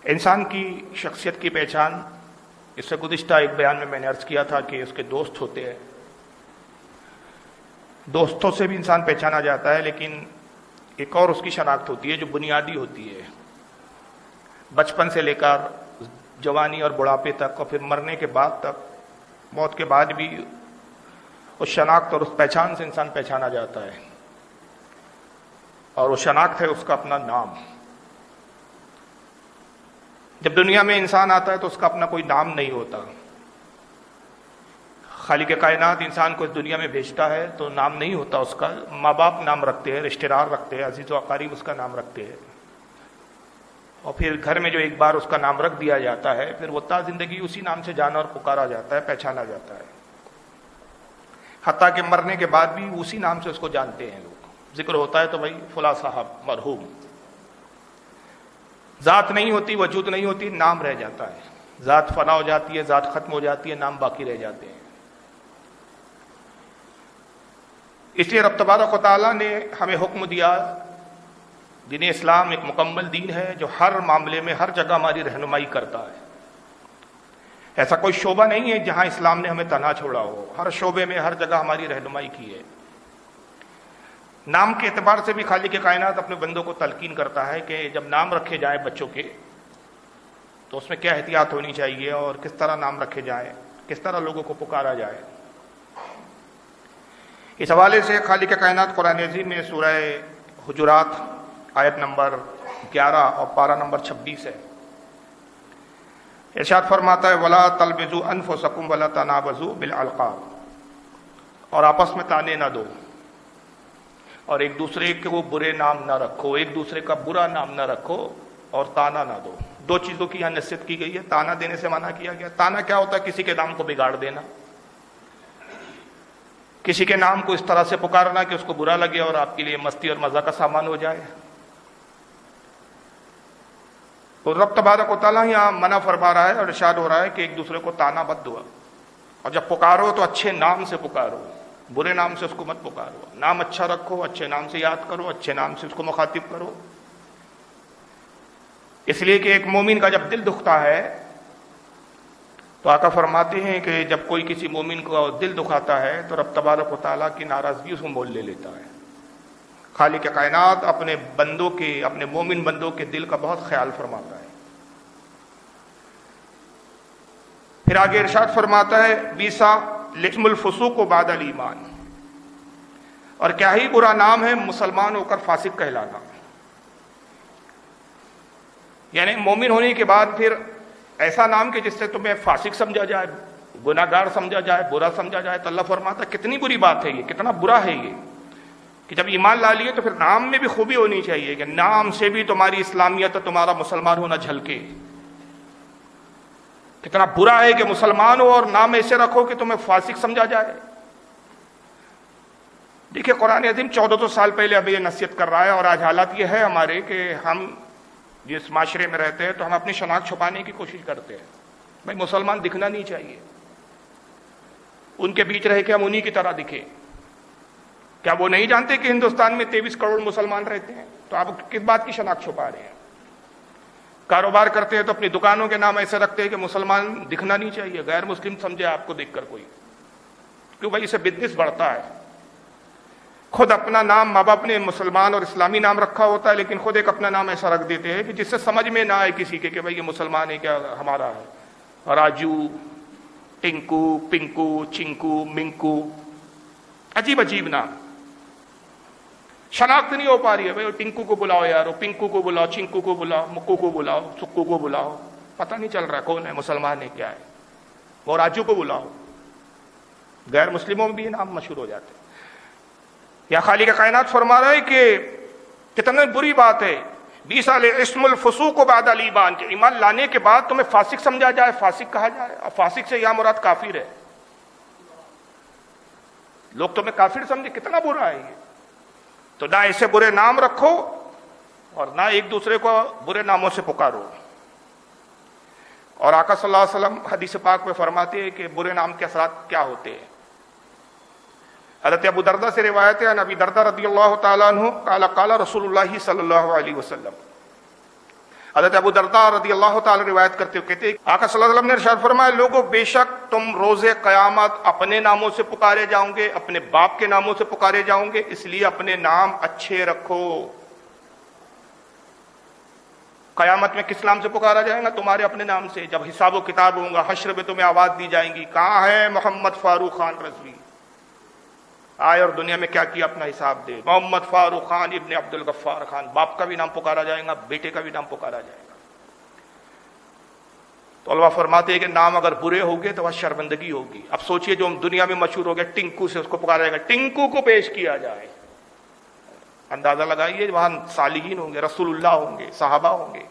انسان کی شخصیت کی پہچان، اس سے گزشتہ ایک بیان میں نے عرض کیا تھا کہ اس کے دوست ہوتے ہیں، دوستوں سے بھی انسان پہچانا جاتا ہے، لیکن ایک اور اس کی شناخت ہوتی ہے جو بنیادی ہوتی ہے، بچپن سے لے کر جوانی اور بڑھاپے تک، اور پھر مرنے کے بعد تک، موت کے بعد بھی اس شناخت اور اس پہچان سے انسان پہچانا جاتا ہے، اور وہ شناخت ہے اس کا اپنا نام۔ جب دنیا میں انسان آتا ہے تو اس کا اپنا کوئی نام نہیں ہوتا۔ خالق کائنات انسان کو اس دنیا میں بھیجتا ہے تو نام نہیں ہوتا اس کا، ماں باپ نام رکھتے ہیں، رشتہ دار رکھتے ہیں، عزیز و اقارب اس کا نام رکھتے ہیں، اور پھر گھر میں جو ایک بار اس کا نام رکھ دیا جاتا ہے پھر وہ تا زندگی اسی نام سے جانا اور پکارا جاتا ہے، پہچانا جاتا ہے، حتیٰ کہ مرنے کے بعد بھی اسی نام سے اس کو جانتے ہیں لوگ۔ ذکر ہوتا ہے تو بھائی فلاں صاحب مرحوم، ذات نہیں ہوتی، وجود نہیں ہوتی، نام رہ جاتا ہے، ذات فنا ہو جاتی ہے، ذات ختم ہو جاتی ہے، نام باقی رہ جاتے ہیں۔ اس لیے رب تبارک و تعالیٰ نے ہمیں حکم دیا، دین اسلام ایک مکمل دین ہے جو ہر معاملے میں ہر جگہ ہماری رہنمائی کرتا ہے۔ ایسا کوئی شعبہ نہیں ہے جہاں اسلام نے ہمیں تنہا چھوڑا ہو، ہر شعبے میں ہر جگہ ہماری رہنمائی کی ہے۔ نام کے اعتبار سے بھی خالق کائنات اپنے بندوں کو تلقین کرتا ہے کہ جب نام رکھے جائیں بچوں کے تو اس میں کیا احتیاط ہونی چاہیے اور کس طرح نام رکھے جائیں، کس طرح لوگوں کو پکارا جائے۔ اس حوالے سے خالق کائنات قرآن عظیم میں سورہ حجرات آیت نمبر 11 اور پارہ نمبر 26 ہے، ارشاد فرماتا ہے وَلَا تَلْبِزُوا أَنفُسَكُمْ وَلَا تَنَابَزُوا بِالْأَلْقَابِ، اور آپس میں تانے نہ دو اور ایک دوسرے کو برے نام نہ رکھو، ایک دوسرے کا برا نام نہ رکھو اور تانا نہ دو۔ دو چیزوں کی یہاں نصیحت کی گئی ہے، تانا دینے سے منع کیا گیا۔ تانا کیا ہوتا ہے؟ کسی کے نام کو بگاڑ دینا، کسی کے نام کو اس طرح سے پکارنا کہ اس کو برا لگے اور آپ کے لیے مستی اور مزہ کا سامان ہو جائے۔ تو رب تبارک و تعالیٰ یہاں منع فرما رہا ہے اور ارشاد ہو رہا ہے کہ ایک دوسرے کو تانا مت دو، اور جب پکارو تو اچھے نام سے پکارو، برے نام سے اس کو مت پکارو۔ نام اچھا رکھو، اچھے نام سے یاد کرو، اچھے نام سے اس کو مخاطب کرو، اس لیے کہ ایک مومن کا جب دل دکھتا ہے تو آقا فرماتے ہیں کہ جب کوئی کسی مومن کو دل دکھاتا ہے تو رب تبارک و تعالیٰ کی ناراضگی اس کو مول لے لیتا ہے۔ خالق کائنات اپنے بندوں کے، اپنے مومن بندوں کے دل کا بہت خیال فرماتا ہے۔ پھر آگے ارشاد فرماتا ہے بیسا لسم الفسوق بعد الایمان، اور کیا ہی برا نام ہے مسلمان ہو کر فاسق کہلانا، یعنی مومن ہونے کے بعد پھر ایسا نام کہ جس سے تمہیں فاسق سمجھا جائے، گناہ گار سمجھا جائے، برا سمجھا جائے، تو اللہ فرماتا ہے کتنی بری بات ہے یہ، کتنا برا ہے یہ کہ جب ایمان لا لیے تو پھر نام میں بھی خوبی ہونی چاہیے کہ نام سے بھی تمہاری اسلامیت اور تمہارا مسلمان ہونا جھلکے۔ کتنا برا ہے کہ مسلمان ہو اور نام ایسے رکھو کہ تمہیں فاسق سمجھا جائے۔ دیکھیں قرآن عظیم 1400 سال پہلے اب یہ نصیحت کر رہا ہے، اور آج حالات یہ ہے ہمارے کہ ہم جس معاشرے میں رہتے ہیں تو ہم اپنی شناخت چھپانے کی کوشش کرتے ہیں۔ بھائی مسلمان دکھنا نہیں چاہیے، ان کے بیچ رہ کے ہم انہی کی طرح دکھیں۔ کیا وہ نہیں جانتے کہ ہندوستان میں 23 کروڑ مسلمان رہتے ہیں؟ تو آپ کس بات کی شناخت چھپا رہے ہیں؟ کاروبار کرتے ہیں تو اپنی دکانوں کے نام ایسے رکھتے ہیں کہ مسلمان دکھنا نہیں چاہیے، غیر مسلم سمجھے آپ کو دیکھ کر کوئی، کیوں بھائی اسے بزنس بڑھتا ہے۔ خود اپنا نام ماں باپ نے مسلمان اور اسلامی نام رکھا ہوتا ہے، لیکن خود ایک اپنا نام ایسا رکھ دیتے ہیں کہ جس سے سمجھ میں نہ آئے کسی کے کہ بھائی یہ مسلمان ہے کیا ہمارا ہے۔ راجو، ٹنکو، پنکو، چنکو، منکو، عجیب عجیب نام، شناخت نہیں ہو پا رہی ہے۔ بھائی ٹنکو کو بلاؤ یار، پنکو کو بلاؤ، چنکو کو بلاؤ، مکو کو بلاؤ، سکو کو بلاؤ، پتہ نہیں چل رہا کون ہے، مسلمان ہے کیا ہے۔ وہ راجو کو بلاؤ، غیر مسلموں میں بھی یہ نام مشہور ہو جاتے ہیں۔ یا خالق کائنات فرما رہا ہے کہ کتنا بری بات ہے، بیسا اسم الفسوق بعد الایمان، کہ ایمان لانے کے بعد تمہیں فاسق سمجھا جائے، فاسق کہا جائے، اور فاسق سے یہاں مراد کافر ہے۔ لوگ تمہیں کافر سمجھے، کتنا برا ہے یہ۔ تو نہ ایسے برے نام رکھو اور نہ ایک دوسرے کو برے ناموں سے پکارو۔ اور آقا صلی اللہ علیہ وسلم حدیث پاک میں فرماتے ہیں کہ برے نام کے اثرات کیا ہوتے ہیں۔ حضرت ابو دردہ سے روایت ہے، ابی دردہ رضی اللہ تعالیٰ عنہ قال قال رسول اللہ صلی اللہ علیہ وسلم حضرت ابو درداء رضی اللہ تعالی روایت کرتے ہوئے کہتے ہیں آقا صلی اللہ علیہ وسلم نے ارشاد فرمایا لوگوں بے شک تم روز قیامت اپنے ناموں سے پکارے جاؤں گے، اپنے باپ کے ناموں سے پکارے جاؤں گے، اس لیے اپنے نام اچھے رکھو۔ قیامت میں کس نام سے پکارا جائے گا؟ تمہارے اپنے نام سے۔ جب حساب و کتاب ہوگا، حشر میں تمہیں آواز دی جائیں گی، کہاں ہے محمد فاروق خان رضوی، آئے اور دنیا میں کیا کیا اپنا حساب دے۔ محمد فاروق خان ابن عبد الغفار خان، باپ کا بھی نام پکارا جائے گا، بیٹے کا بھی نام پکارا جائے گا۔ تو علماء فرماتے ہیں کہ نام اگر برے ہو گئے تو وہاں شرمندگی ہوگی۔ اب سوچئے جو دنیا میں مشہور ہو گئے ٹنکو سے، اس کو پکارا جائے گا، ٹنکو کو پیش کیا جائے۔ اندازہ لگائیے وہاں صالحین ہوں گے، رسول اللہ ہوں گے، صحابہ ہوں گے،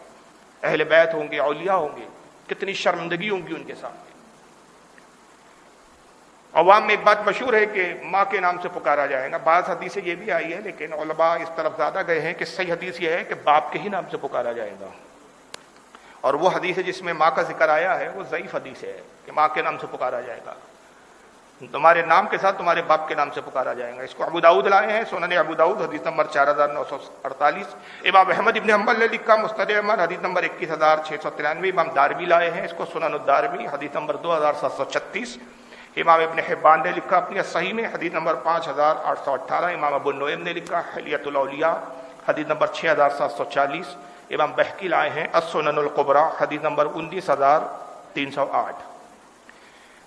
اہل بیت ہوں گے، اولیاء ہوں گے، کتنی شرمندگی ہوں گی ان کے سامنے۔ عوام میں ایک بات مشہور ہے کہ ماں کے نام سے پکارا جائے گا، بعض حدیثیں یہ بھی آئی ہے لیکن علماء اس طرف زیادہ گئے ہیں کہ صحیح حدیث یہ ہے کہ باپ کے ہی نام سے پکارا جائے گا، اور وہ حدیث ہے جس میں ماں کا ذکر آیا ہے وہ ضعیف حدیث ہے کہ ماں کے نام سے پکارا جائے گا، تمہارے نام کے ساتھ تمہارے باپ کے نام سے پکارا جائے گا۔ اس کو ابو داؤد لائے ہیں، سنن ابو داؤد حدیث نمبر 4948۔ امام احمد ابن حنبل نے لکھا مسند احمد حدیث نمبر 21693۔ امام دارمی لائے ہیں اس کو سنن الدارمی حدیث نمبر 2736۔ امام ابن حبان نے لکھا اپنی صحیح میں حدیث نمبر 5818۔ امام ابو نعیم نے لکھا حلیۃ الاولیاء حدیث نمبر 6740۔ امام بہقی لائے ہیں السنن الکبریٰ حدیث نمبر 19308۔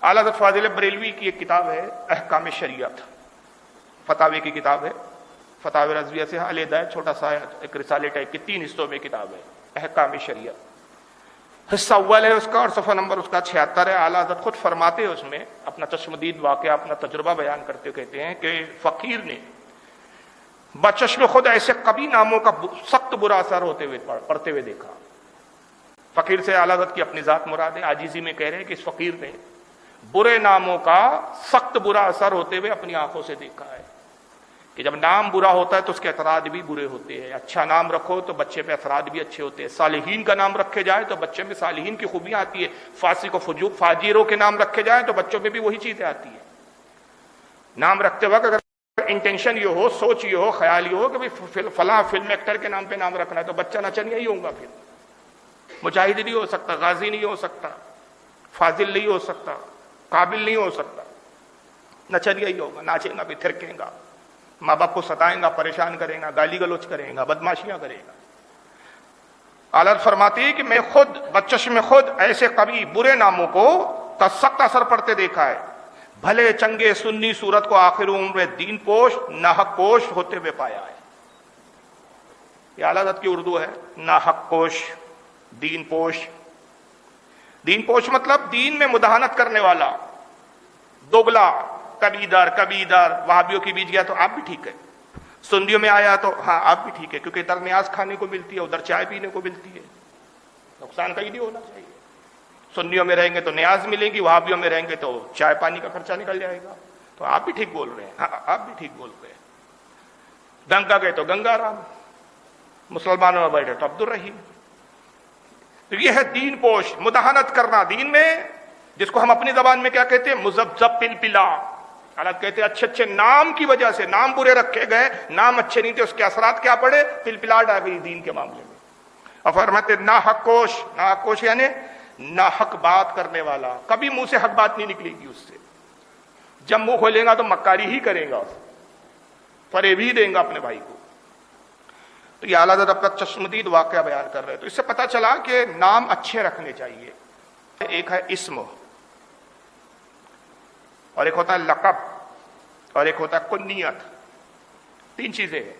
اعلیٰ حضرت فاضل بریلوی کی ایک کتاب ہے احکام شریعت، فتاوی کی کتاب ہے، فتاوی رضویہ سے علیحدہ ہے، چھوٹا سا ایک رسالے ٹائپ کی 3 حصوں میں کتاب ہے احکام شریعت۔ حصہ اول ہے اس کا اور صفحہ نمبر اس کا 76 ہے۔ اعلیٰ حضرت خود فرماتے ہیں اس میں اپنا چشمدید واقعہ، اپنا تجربہ بیان کرتے ہوئے کہتے ہیں کہ فقیر نے بچشم خود ایسے کبھی ناموں کا سخت برا اثر پڑتے ہوئے دیکھا۔ فقیر سے اعلیٰ حضرت کی اپنی ذات مراد ہے، عاجزی میں کہہ رہے ہیں کہ اس فقیر نے برے ناموں کا سخت برا اثر ہوتے ہوئے اپنی آنکھوں سے دیکھا ہے کہ جب نام برا ہوتا ہے تو اس کے اثرات بھی برے ہوتے ہیں۔ اچھا نام رکھو تو بچے پہ اثرات بھی اچھے ہوتے ہیں، صالحین کا نام رکھے جائے تو بچے میں صالحین کی خوبیاں آتی ہے، فاسق و فاجروں کے نام رکھے جائیں تو بچوں میں بھی وہی چیزیں آتی ہیں۔ نام رکھتے وقت اگر انٹینشن یہ ہو، سوچ یہ ہو، خیال یہ ہو کہ فلاں فلم ایکٹر کے نام پہ نام رکھنا ہے تو بچہ نچنیا ہی ہوگا، پھر مجاہد نہیں ہو سکتا، غازی نہیں ہو سکتا، فاضل نہیں ہو سکتا، قابل نہیں ہو سکتا، نچنیا ہی ہوگا، ناچے گا بھی، تھرکے گا، ماں باپ کو ستائیں گا، پریشان کرے گا، گالی گلوچ کرے گا، بدماشیاں کرے گا۔ اعلیٰ فرماتی ہے کہ میں خود بچش میں خود ایسے کبھی برے ناموں کو کا سخت اثر پڑتے دیکھا ہے، بھلے چنگے سنی صورت کو آخر عمر دین پوش ناحق پوش ہوتے ہوئے پایا ہے۔ یہ اعلیٰ حضرت کی اردو ہے، ناحق پوش، دین پوش۔ دین پوش مطلب دین میں مداہنت کرنے والا، دوگلا، کبھی ادھر وہابیوں کے بیچ گیا تو آپ بھی ٹھیک ہے، سنیوں میں آیا تو ہاں آپ بھی ٹھیک ہے، کیونکہ ادھر نیاز کھانے کو ملتی ہے، ادھر چائے پینے کو ملتی ہے، نقصان کہیں نہیں ہونا چاہیے۔ سنیوں میں رہیں گے تو نیاز ملے گی، وہابیوں میں رہیں گے تو چائے پانی کا خرچہ نکل جائے گا، تو آپ بھی ٹھیک بول رہے ہیں، ہاں آپ بھی ٹھیک بول رہے ہیں۔ گنگا گئے تو گنگا رام، مسلمانوں میں بیٹھے تو عبد الرحیم۔ تو یہ ہے دین پوش، مداہنت کرنا دین میں، جس کو ہم اپنی زبان میں کیا کہتے ہیں، مزبذب پلپلا۔ حالات کہتے ہیں اچھے اچھے نام کی وجہ سے، نام برے رکھے گئے، نام اچھے نہیں تھے، اس کے اثرات کیا پڑے، پلپلاہٹ آ گئی دین کے معاملے میں۔ اور فرماتے ناحق کوش، ناحق کوش یعنی ناحق بات کرنے والا، کبھی منہ سے حق بات نہیں نکلے گی اس سے، جب منہ کھولے گا تو مکاری ہی کرے گا، فریب ہی دیں گا اپنے بھائی کو۔ تو یہ اعلیٰ حضرت اپنا چشمدید واقعہ بیان کر رہے ہیں۔ تو اس سے پتہ چلا کہ نام اچھے رکھنے چاہیے۔ ایک ہے اسم، اور ایک ہوتا ہے لقب، اور ایک ہوتا ہے کنیت، 3 چیزیں ہیں۔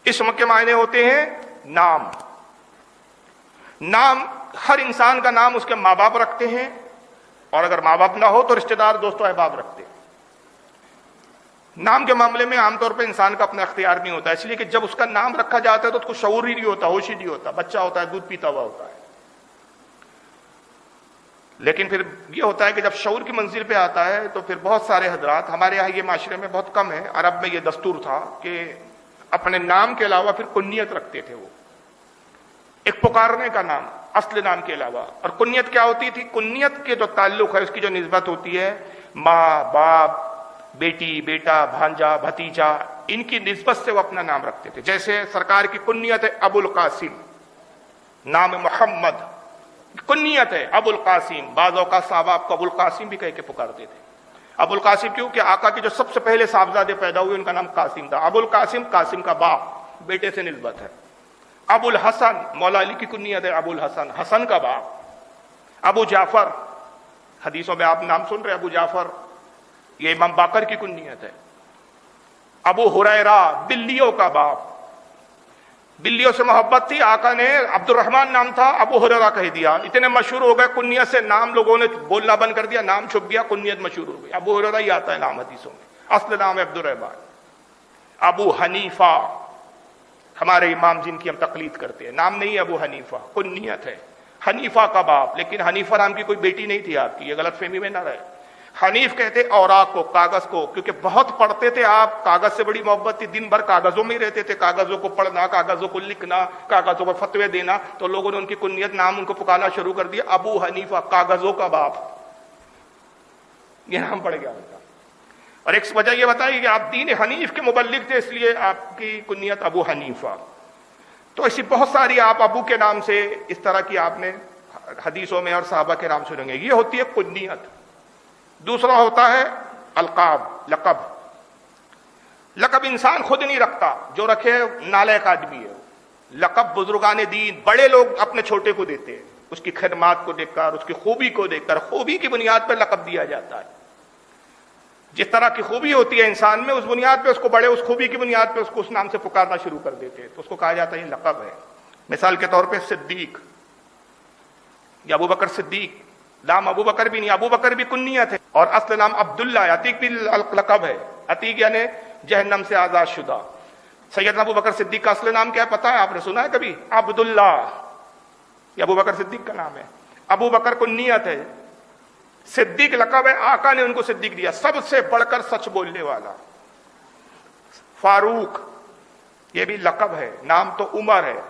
اسم کے معنی ہوتے ہیں نام، نام ہر انسان کا نام اس کے ماں باپ رکھتے ہیں، اور اگر ماں باپ نہ ہو تو رشتہ دار دوست و احباب رکھتے ہیں۔ نام کے معاملے میں عام طور پہ انسان کا اپنا اختیار نہیں ہوتا، اس لیے کہ جب اس کا نام رکھا جاتا ہے تو اس کو شعور ہی نہیں ہوتا، ہوش ہی نہیں ہوتا، بچہ ہوتا ہے دودھ پیتا ہوا ہوتا ہے۔ لیکن پھر یہ ہوتا ہے کہ جب شعور کی منزل پہ آتا ہے تو پھر بہت سارے حضرات، ہمارے یہاں یہ معاشرے میں بہت کم ہے، عرب میں یہ دستور تھا کہ اپنے نام کے علاوہ پھر کنیت رکھتے تھے، وہ ایک پکارنے کا نام اصل نام کے علاوہ۔ اور کنیت کیا ہوتی تھی؟ کنیت کے جو تعلق ہے، اس کی جو نسبت ہوتی ہے، ماں باپ، بیٹی بیٹا، بھانجا بھتیجا، ان کی نسبت سے وہ اپنا نام رکھتے تھے۔ جیسے سرکار کی کنیت ہے ابو القاسم، نام محمد کنیت ہے ابو القاسم. بعض اوقات صحابہ آپ کو ابو القاسم بھی کہہ کے پکارتے تھے. ابو القاسم کیوں کہ آقا کے جو سب سے پہلے صاحبزادے پیدا ہوئے ان کا نام قاسم تھا. ابو القاسم قاسم کا باپ, بیٹے سے نسبت ہے. ابو الحسن مولا علی کی کنیت ہے ابو الحسن, حسن کا باپ. ابو جعفر, حدیثوں میں آپ نام سن رہے ابو جعفر, یہ امام باقر کی کنیت ہے. ابو ہریرہ بلیوں کا باپ, بلیوں سے محبت تھی, آقا نے عبد الرحمن نام تھا, ابو ہریرہ کہہ دیا. اتنے مشہور ہو گئے کنیت سے, نام لوگوں نے بولنا بند کر دیا, نام چھپ گیا, کنیت مشہور ہو گئی. ابو ہریرہ ہی آتا ہے نام حدیثوں میں, اصل نام ہے عبد الرحمن. ابو حنیفہ ہمارے امام جن کی ہم تقلید کرتے ہیں, نام نہیں ہے ابو حنیفہ, کنیت ہے. حنیفہ کا باپ, لیکن حنیفہ نام کی کوئی بیٹی نہیں تھی آپ کی, یہ غلط فہمی میں نہ رہے. حنیف کہتے اوراق کو, کاغذ کو, کیونکہ بہت پڑھتے تھے آپ, کاغذ سے بڑی محبت تھی, دن بھر کاغذوں میں ہی رہتے تھے, کاغذوں کو پڑھنا, کاغذوں کو لکھنا, کاغذوں پر فتوے دینا. تو لوگوں نے ان کی کنیت نام ان کو پکارنا شروع کر دیا, ابو حنیفہ کاغذوں کا باپ, یہ نام پڑ گیا ان کا. اور ایک وجہ یہ بتائی کہ آپ دین حنیف کے مبلغ تھے, اس لیے آپ کی کنیت ابو حنیفہ. تو ایسی بہت ساری آپ ابو کے نام سے اس طرح کی آپ نے حدیثوں میں اور صحابہ کے نام سنیں گے. یہ ہوتی ہے کنیت. دوسرا ہوتا ہے القاب, لقب. لقب انسان خود نہیں رکھتا, جو رکھے نالائق آدمی ہے. لقب بزرگان دین, بڑے لوگ اپنے چھوٹے کو دیتے ہیں, اس کی خدمات کو دیکھ کر, اس کی خوبی کو دیکھ کر, خوبی کی بنیاد پر لقب دیا جاتا ہے. جس طرح کی خوبی ہوتی ہے انسان میں, اس بنیاد پہ اس کو بڑے, اس خوبی کی بنیاد پہ اس کو اس نام سے پکارنا شروع کر دیتے ہیں, تو اس کو کہا جاتا ہے یہ لقب ہے. مثال کے طور پہ صدیق یا ابو بکر صدیق, نام ابو بکر بھی نہیں, ابو بکر بھی کنیت ہے, اور اصل نام عبداللہ ہے. عتیق بھی لقب ہے, عتیق یعنی جہنم سے آزاد شدہ. سیدنا ابو بکر صدیق کا اصل نام کیا ہے پتا ہے, آپ نے سنا ہے کبھی؟ عبداللہ. یہ ابو بکر صدیق کا نام ہے. ابو بکر کنیت ہے, صدیق لقب ہے, آقا نے ان کو صدیق دیا, سب سے بڑھ کر سچ بولنے والا. فاروق یہ بھی لقب ہے, نام تو عمر ہے.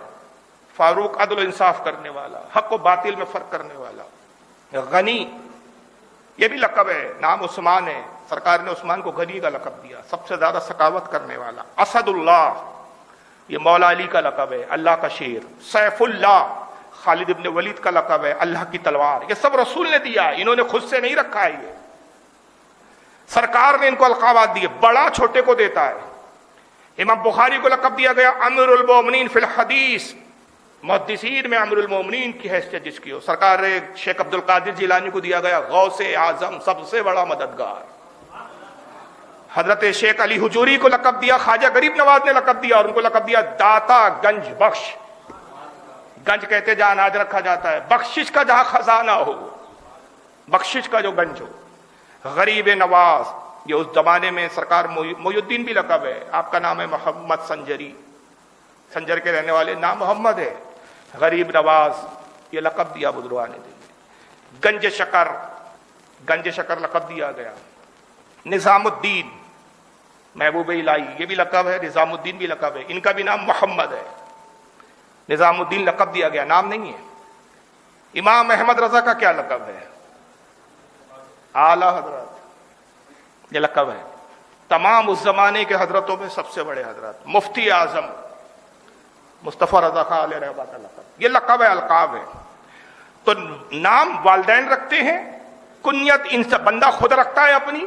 فاروق عدل و انصاف کرنے والا, حق و باطل میں فرق کرنے والا. غنی یہ بھی لقب ہے, نام عثمان ہے, سرکار نے عثمان کو غنی کا لقب دیا, سب سے زیادہ سخاوت کرنے والا. اسد اللہ یہ مولا علی کا لقب ہے, اللہ کا شیر. سیف اللہ خالد ابن ولید کا لقب ہے, اللہ کی تلوار. یہ سب رسول نے دیا, انہوں نے خود سے نہیں رکھا ہے, یہ سرکار نے ان کو القابات دیے, بڑا چھوٹے کو دیتا ہے. امام بخاری کو لقب دیا گیا امیر المومنین فی الحدیث, محدثین میں امیر المومنین کی حیثیت جس کی ہو. سرکار نے شیخ عبد القادر جیلانی کو دیا گیا غوث اعظم, سب سے بڑا مددگار. حضرت شیخ علی حجوری کو لقب دیا, خواجہ غریب نواز نے لقب دیا, اور ان کو لقب دیا داتا گنج بخش. گنج کہتے جہاں اناج رکھا جاتا ہے, بخشش کا جہاں خزانہ ہو, بخشش کا جو گنج ہو. غریب نواز یہ اس زمانے میں سرکار محی الدین بھی لقب ہے, آپ کا نام ہے محمد سنجری, سنجر کے رہنے والے, نام محمد ہے. غریب نواز یہ لقب دیا بزرگان نے. گنج شکر, گنج شکر لقب دیا گیا. نظام الدین محبوب الہی یہ بھی لقب ہے, نظام الدین بھی لقب ہے, ان کا بھی نام محمد ہے. نظام الدین لقب دیا گیا, نام نہیں ہے. امام احمد رضا کا کیا لقب ہے؟ اعلی حضرت یہ لقب ہے. تمام اس زمانے کے حضرتوں میں سب سے بڑے حضرت مفتی اعظم مصطفیٰ رضا خان علیہ رحمہ کا لقب, یہ لقب ہے, القاب ہے. تو نام والدین رکھتے ہیں, کنیت ان سے بندہ خود رکھتا ہے اپنی,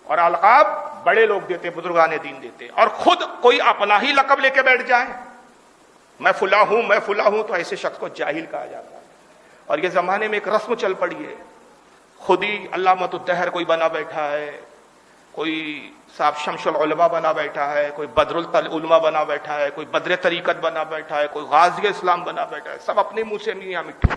اور القاب بڑے لوگ دیتے, بزرگان دین دیتے. اور خود کوئی اپنا ہی لقب لے کے بیٹھ جائے, میں فلاں ہوں, میں فلاں ہوں, تو ایسے شخص کو جاہل کہا جاتا ہے. اور یہ زمانے میں ایک رسم چل پڑی ہے, خود ہی علامۃ الدہر کوئی بنا بیٹھا ہے, کوئی صاحب شمس العلماء بنا بیٹھا ہے, کوئی بدر العلماء بنا بیٹھا ہے, کوئی بدر طریقت بنا بیٹھا ہے, کوئی غازی اسلام بنا بیٹھا ہے, سب اپنے منہ سے میاں مٹھو.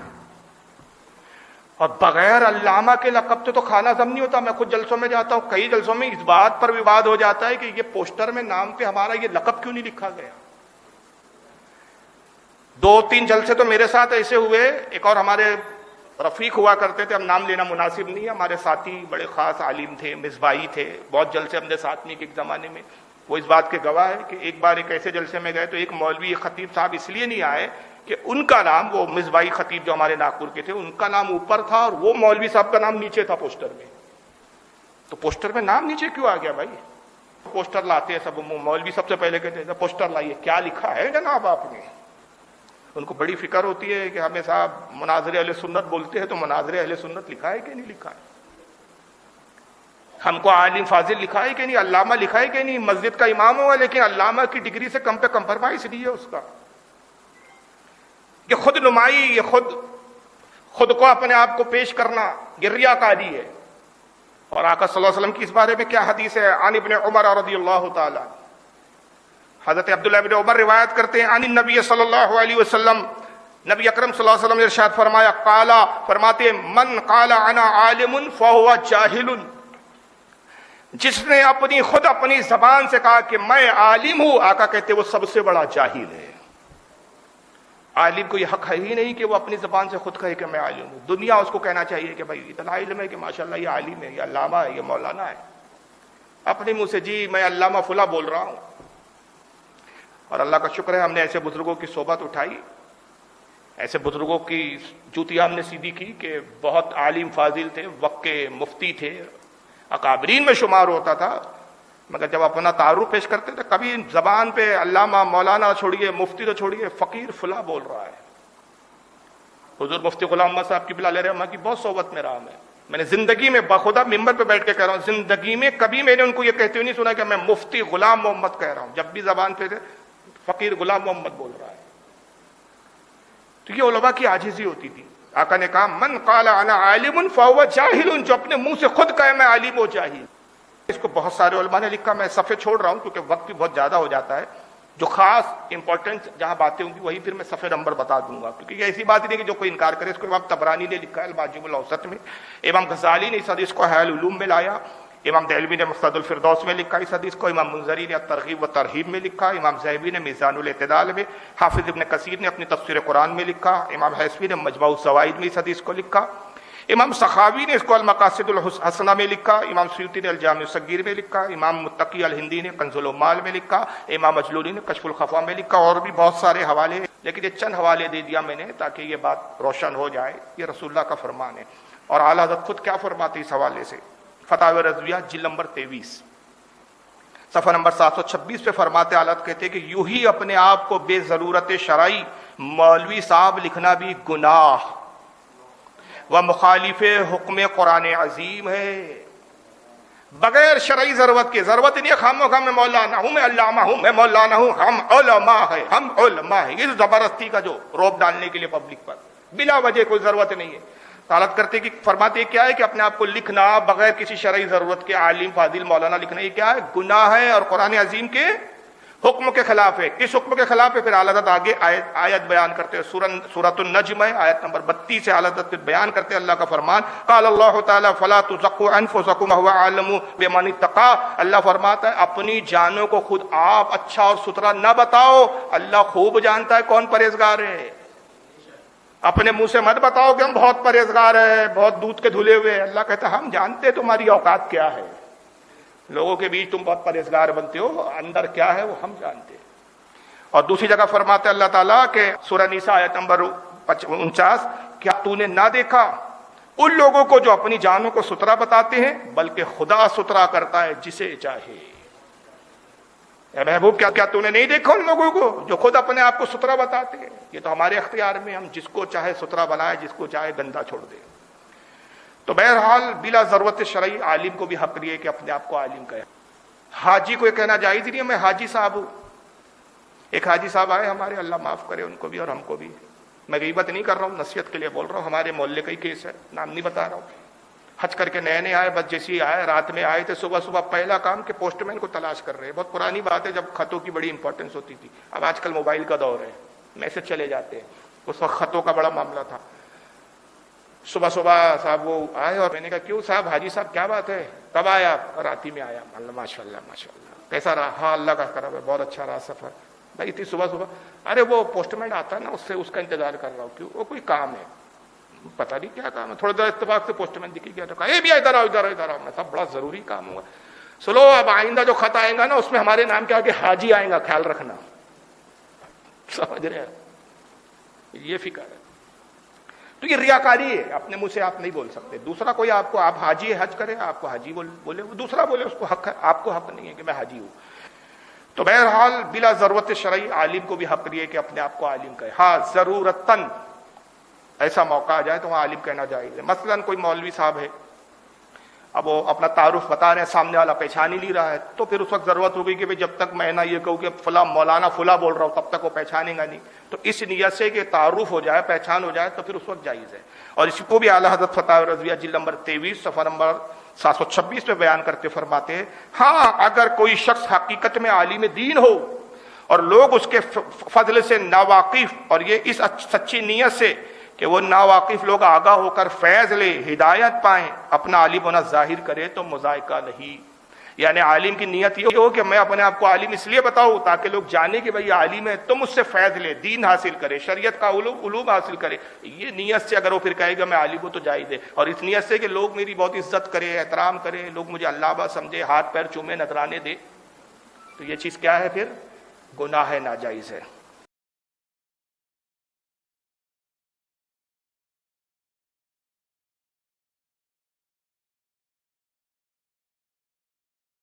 اور بغیر علامہ کے لقب تو کھانا دم نہیں ہوتا. میں خود جلسوں میں جاتا ہوں, کئی جلسوں میں اس بات پر وواد ہو جاتا ہے کہ یہ پوسٹر میں نام پہ ہمارا یہ لقب کیوں نہیں لکھا گیا. 2-3 جلسے تو میرے ساتھ ایسے ہوئے, ایک اور ہمارے رفیق ہوا کرتے تھے, ہم نام لینا مناسب نہیں ہے, ہمارے ساتھی بڑے خاص عالم تھے, مصباحی تھے, بہت جلسے ہم نے ساتھ نہیں کہ ایک زمانے میں. وہ اس بات کے گواہ ہے کہ ایک بار ایک ایسے جلسے میں گئے تو ایک مولوی خطیب صاحب اس لیے نہیں آئے کہ ان کا نام, وہ مصباحی خطیب جو ہمارے ناگپور کے تھے, ان کا نام اوپر تھا اور وہ مولوی صاحب کا نام نیچے تھا پوسٹر میں. تو پوسٹر میں نام نیچے کیوں آ گیا بھائی؟ پوسٹر لاتے ہیں سب, مولوی سب سے پہلے کہتے ہیں پوسٹر لائیے, کیا لکھا ہے جناب آپ نے؟ ان کو بڑی فکر ہوتی ہے کہ ہمیں صاحب مناظر اہل سنت بولتے ہیں تو مناظر اہل سنت لکھا ہے کہ نہیں لکھا ہے، ہم کو عالم فاضل لکھا ہے کہ نہیں، علامہ لکھا ہے کہ نہیں، مسجد کا امام ہوا لیکن علامہ کی ڈگری سے کم پہ کمپرومائز نہیں ہے اس کا. یہ خود نمائی، یہ خود کو اپنے آپ کو پیش کرنا، یہ ریاکاری ہے. اور آقا صلی اللہ علیہ وسلم کی اس بارے میں کیا حدیث ہے؟ عن ابن عمر رضی اللہ تعالی، حضرت عبداللہ ابن عمر روایت کرتے ہیں، عن النبی صلی اللہ علیہ وسلم، نبی اکرم صلی اللہ علیہ وسلم نے ارشاد فرمایا، قالا، فرماتے ہیں، من قال انا عالم فهو جاہل، جس نے خود اپنی زبان سے کہا کہ میں عالم ہوں، آقا کہتے وہ سب سے بڑا جاہل ہے. عالم کو یہ حق ہے ہی نہیں کہ وہ اپنی زبان سے خود کہے کہ میں عالم ہوں. دنیا اس کو کہنا چاہیے کہ بھائی اتنا علم ہے کہ ماشاءاللہ یہ عالم ہے، یہ علامہ ہے، یہ مولانا ہے. اپنے منہ سے جی میں علامہ فلاں بول رہا ہوں. اور اللہ کا شکر ہے ہم نے ایسے بزرگوں کی صحبت اٹھائی، ایسے بزرگوں کی جوتی ہم نے سیدھی کی کہ بہت عالم فاضل تھے، وقت کے مفتی تھے، اکابرین میں شمار ہوتا تھا، مگر جب اپنا تعارف پیش کرتے تھے کبھی زبان پہ علامہ مولانا چھوڑیے، مفتی تو چھوڑیے، فقیر فلاں بول رہا ہے. حضور مفتی غلام محمد صاحب قبلہ علیہ رحمہ کی بہت صحبت میں رہا. میں نے زندگی میں بخدا ممبر پہ بیٹھ کے کہہ رہا ہوں، زندگی میں کبھی میں نے ان کو یہ کہتے ہوئے نہیں سنا کہ میں مفتی غلام محمد کہہ رہا ہوں. جب بھی زبان پہ تھے فقیر غلام محمد بول رہا ہے. تو یہ علماء کی عاجزی ہوتی تھی. آقا نے کہا من قال انا عالم فهو جاہل، جو اپنے منہ سے خود کہے میں عالم ہوں جاہل. اس کو بہت سارے علماء نے لکھا، میں صفحے چھوڑ رہا ہوں کیونکہ وقت بھی بہت زیادہ ہو جاتا ہے. جو خاص امپورٹنٹ جہاں باتیں ہوں گی وہی پھر میں صفحے نمبر بتا دوں گا، کیونکہ یہ ایسی بات نہیں کہ جو کوئی انکار کرے. اس کو امام طبرانی نے لکھا ہے المعجم الاوسط میں، امام غزالی نے اس حدیث کو احیاء العلوم میں لایا، امام دہلوی نے مفرد الفردوس میں لکھا اس حدیث کو، امام منذری نے الترغیب و ترہیب میں لکھا، امام ذہبی نے میزان الاعتدال میں، حافظ ابن کثیر نے اپنی تفسیر قرآن میں لکھا، امام حیثمی نے مجموع الزوائد میں اس حدیث کو لکھا، امام سخاوی نے اس کو المقاصد الحسنہ میں لکھا، امام سیوطی نے الجامع الصغیر میں لکھا، امام متقی الہندی نے کنز العمال میں لکھا، امام اجلونی نے کشف الخفا میں لکھا، اور بھی بہت سارے حوالے. لیکن یہ چند حوالے دے دیا میں نے تاکہ یہ بات روشن ہو جائے. یہ رسول اللہ کا فرمان ہے. اور اعلیٰ حضرت خود کیا فرماتے اس حوالے سے؟ فتاوی رضویہ جلد نمبر 23 صفحہ نمبر 726 پہ فرماتے اعلیٰ کہتے ہیں کہ یوں ہی اپنے آپ کو بے ضرورت شرعی مولوی صاحب لکھنا بھی گناہ و مخالف حکم قرآن عظیم ہے. بغیر شرعی ضرورت کے، ضرورت نہیں ہے خامخواہ میں مولانا ہوں، میں علامہ ہوں، میں مولانا ہوں، ہم علماء ہیں، ہم علماء ہیں. یہ زبردستی کا جو روب ڈالنے کے لیے پبلک پر بلا وجہ کوئی ضرورت نہیں ہے. تعلق کرتے کہ فرماتے کیا ہے کہ اپنے آپ کو لکھنا بغیر کسی شرعی ضرورت کے عالم فاضل مولانا لکھنا، یہ کیا ہے؟ گناہ ہے اور قرآن عظیم کے حکم کے خلاف ہے. کس حکم کے خلاف ہے؟ پھر اعلیٰ حضرت آگے آیت بیان کرتے ہیں، سورۃ النجم ہے آیت نمبر 32 سے اعلیٰ حضرت بیان کرتے ہیں اللہ کا فرمان، قال اللہ تعالیٰ فلا تزکوا انفسکم هو اعلم بمن اتقى. اللہ فرماتا ہے اپنی جانوں کو خود آپ اچھا اور ستھرا نہ بتاؤ، اللہ خوب جانتا ہے کون پرہیزگار ہے. اپنے منہ سے مت بتاؤ کہ ہم بہت پرہیزگار ہیں، بہت دودھ کے دھلے ہوئے. اللہ کہتا ہے ہم جانتے تمہاری اوقات کیا ہے، لوگوں کے بیچ تم بہت پرہیزگار بنتے ہو، اندر کیا ہے وہ ہم جانتے ہیں. اور دوسری جگہ فرماتے اللہ تعالیٰ کہ سورہ نساء آیت نمبر 49، کیا تو نے نہ دیکھا ان لوگوں کو جو اپنی جانوں کو ستھرا بتاتے ہیں، بلکہ خدا ستھرا کرتا ہے جسے چاہے. اے محبوب کیا تو نے نہیں دیکھا ان لوگوں کو جو خود اپنے آپ کو ستھرا بتاتے ہیں؟ یہ تو ہمارے اختیار میں، ہم جس کو چاہے ستھرا بنائے، جس کو چاہے گندا چھوڑ دے. تو بہرحال بلا ضرورت شرعی عالم کو بھی حق نہیں ہے کہ اپنے آپ کو عالم کہے. حاجی کو یہ کہنا جائز نہیں ہے میں حاجی صاحب ہوں. ایک حاجی صاحب آئے ہمارے، اللہ معاف کرے ان کو بھی اور ہم کو بھی. میں غیبت نہیں کر رہا ہوں، نصیحت کے لیے بول رہا ہوں. ہمارے محلے کا ہی کیس ہے، نام نہیں بتا رہا ہوں. حج کر کے نئے نئے آئے، بس جیسے ہی آئے رات میں آئے تھے، صبح صبح پہلا کام کہ پوسٹ مین کو تلاش کر رہے ہیں. بہت پرانی بات ہے جب خطوں کی بڑی امپورٹنس ہوتی تھی. اب آج کل موبائل کا دور ہے، میسج چلے جاتے ہیں. اس وقت خطوں کا بڑا معاملہ تھا. صبح صبح صاحب وہ آئے اور میں نے کہا کیوں صاحب، حاجی صاحب کیا بات ہے، کب آیا؟ رات ہی میں آیا. ماشاء اللہ ماشاء اللہ. کیسا رہا؟ ہاں اللہ کا کرم ہے، بہت اچھا رہا سفر. بھائی اتنی صبح صبح؟ ارے وہ پوسٹ مین آتا ہے نا، اس کا انتظار کر رہا ہوں. کیوں؟ وہ کوئی کام ہے. پتہ نہیں کیا کام ہے. تھوڑا دیر اتفاق سے پوسٹ مین دکھ گیا تو کہا اے بھی ادھر آؤ ادھر آؤ ادھر آؤ. میں صاحب بڑا ضروری کام ہوا. سنو اب آئندہ جو خط آئے گا نا اس میں ہمارے نام کے آگے حاجی آئے گا، خیال رکھنا. سمجھ رہے ہیں؟ یہ فکر ہے. تو یہ ریاکاری ہے، اپنے منہ سے آپ نہیں بول سکتے. دوسرا کوئی آپ کو، آپ حاجی حج کرے، آپ کو حاجی بولے، وہ دوسرا بولے، اس کو حق ہے. آپ کو حق نہیں ہے کہ میں حاجی ہوں. تو بہرحال بلا ضرورت شرعی عالم کو بھی حق نہیں ہے کہ اپنے آپ کو عالم کہے. ہاں ضرورتاً ایسا موقع آ جائے تو وہاں عالم کہنا جائز ہے. مثلاً کوئی مولوی صاحب ہے, اب وہ اپنا تعارف بتا رہے ہیں, سامنے والا پہچان ہی نہیں رہا ہے, تو پھر اس وقت ضرورت ہوگی کہ جب تک میں نہ یہ کہوں کہ فلاں مولانا فلاں بول رہا ہوں تب تک وہ پہچانے گا نہیں. تو اس نیت سے کہ تعارف ہو جائے, پہچان ہو جائے, تو پھر اس وقت جائز ہے. اور اس کو بھی اعلیٰ حضرت فتاوی رضویہ جلد نمبر 23 صفحہ نمبر 726 پہ بیان کرتے فرماتے ہیں, ہاں اگر کوئی شخص حقیقت میں عالم دین ہو اور لوگ اس کے فضل سے ناواقف, اور یہ اس سچی نیت سے کہ وہ ناواقف لوگ آگاہ ہو کر فیض لے, ہدایت پائیں, اپنا عالم ہونا ظاہر کرے تو مذائقہ نہیں. یعنی عالم کی نیت یہ ہو کہ میں اپنے آپ کو عالم اس لیے بتاؤں تاکہ لوگ جانیں کہ بھئی عالم ہے, تم اس سے فیض لے, دین حاصل کرے, شریعت کا علوم حاصل کرے. یہ نیت سے اگر وہ پھر کہے گا میں عالم ہوں تو جائز ہے. اور اس نیت سے کہ لوگ میری بہت عزت کرے, احترام کرے, لوگ مجھے علامہ سمجھے, ہاتھ پیر چومے, نذرانے دے, تو یہ چیز کیا ہے, پھر گناہ ہے, ناجائز ہے.